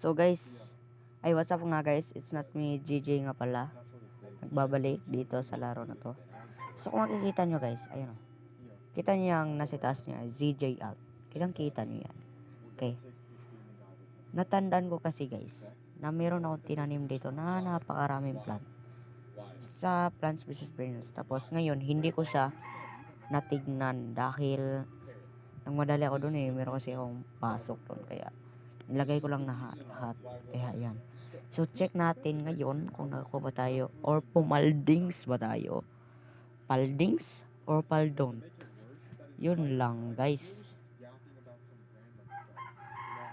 So guys, ay what's up nga guys, it's not me, GJ nga pala. Nagbabalik dito sa laro na to. So kung makikita nyo guys, ayun o. Kita nyo yung nasa taas niya, ZJ Alt. Kitang kita nyo yan. Okay. Natandaan ko kasi guys, na meron akong tinanim dito na napakaraming plant. Sa Plants vs. Brainers. Tapos ngayon, hindi ko siya natignan dahil nang madali ako dun meron kasi akong pasok dun. Kaya nilagay ko lang na lahat. Kaya yan. So check natin ngayon kung nakakuha ba tayo or pumaldings ba tayo. Paldings or paldont. Yun lang guys.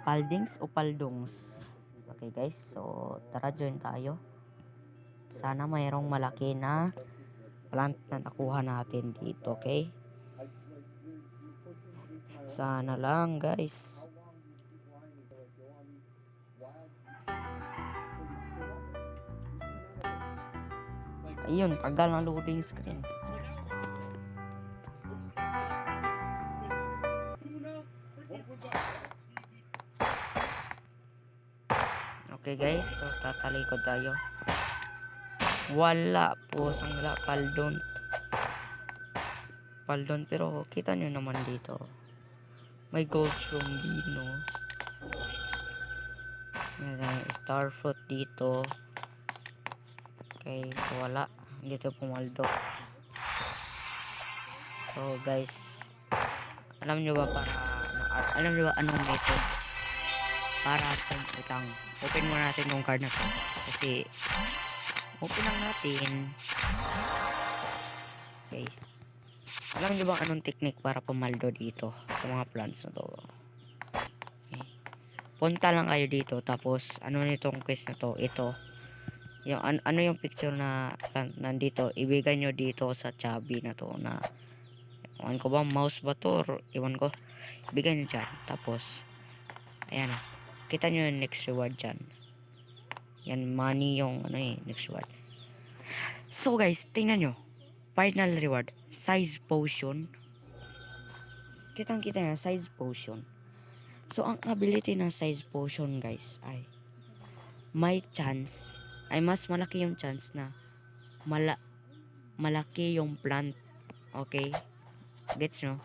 Paldings o paldongs. Okay guys, so tara join tayo. Sana mayroong malaki na plant na nakuha natin dito, okay? Sana lang guys. Ayun, tagal ng loading screen. Okay guys, so tatalikod tayo. Wala po sangla paldon pero kita nyo naman dito. May gold Bino. May starfruit dito. Okay, so wala. Dito pumaldo. So guys, alam nyo ba anong method para pumputang? Open muna natin yung card na to. Kasi open lang natin. Okay. Alam nyo ba anong technique para pumaldo dito sa mga plants na to? Okay. Punta lang kayo dito. Tapos ano nitong quest na to? Ito. Yung ano yung picture na plant nandito, ibigay nyo dito sa chubby na to na iwan ko ba mouse ba to or iwan ko, ibigay nyo dyan. Tapos ayan, kita nyo yung next reward dyan. Yan, money yung next reward. So guys, tingnan nyo, final reward, size potion. Kitang kita nyo, size potion. So ang ability ng size potion guys ay may chance, ay mas malaki yung chance na malaki yung plant. Okay, gets nyo?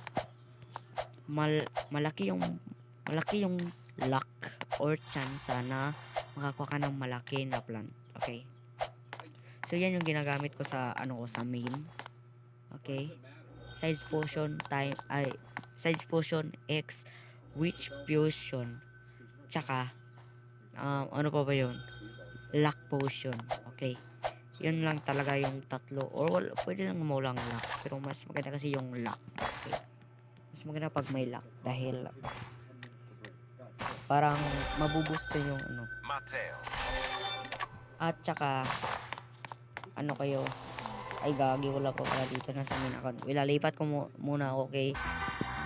Malaki yung luck or chance na makakuha ka ng malaki na plant. Okay, so yan yung ginagamit ko sa sa main. Okay, size potion size potion X witch fusion, tsaka ano pa ba yun, luck potion. Okay, yun lang talaga yung tatlo, or pwede lang mo lang luck, pero mas maganda kasi yung luck. Okay, mas maganda pag may luck dahil parang mabuboost yung at saka kayo, ay gagi, wala pa pala dito na sa main account. Ilalipat ko muna. Okay,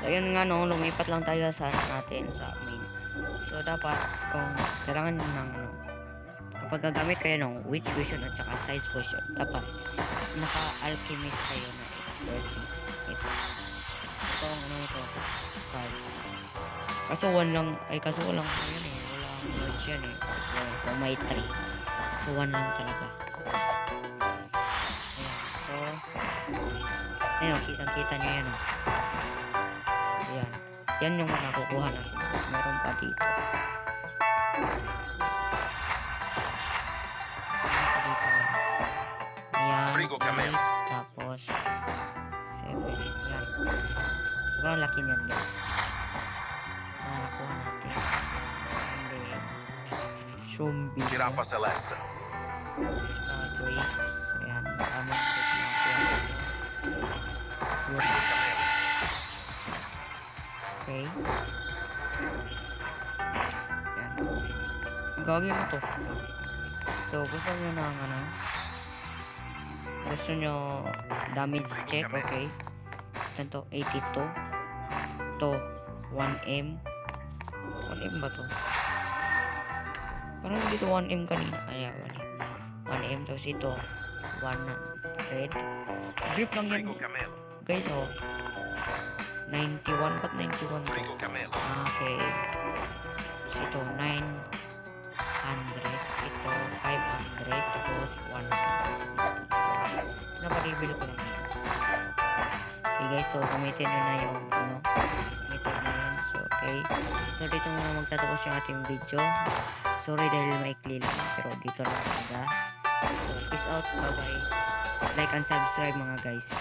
so yun nga lumipat lang tayo sa natin sa main. So dapat kung kailangan ng kapag gagamit kayo ng witch vision at saka size potion, dapat naka-alchemist kayo na ito. Ito card. Kaso walang walang yun walang words yan kung may 3. So 1 lang talaga. Ayan, so kitang-kita nyo yan yan yung nakukuha natin. Meron pa dito. Ayan, tapos 7. Yan, sobrang laki nyan guys. Nakuha natin Shumbi, Giraffa Celeste, grapes. Ayan, maraming natin. Okay, yan, gagawin mo to. So gusto nyo gusto nyo damage check. Okay, ito 82 to 1M. 1M ba to? Parang dito 1M kanina. Ayan, 1M. Tapos ito 100. Drip lang yan guys. 91. Ba't 91 to? Okay, so ito 9. guys, so gamitin nyo na yung gamitin na yun. So okay, so dito muna magtatapos yung ating video. Sorry dahil maikli lang, pero dito lang talaga. So peace out, bye bye, like and subscribe mga guys.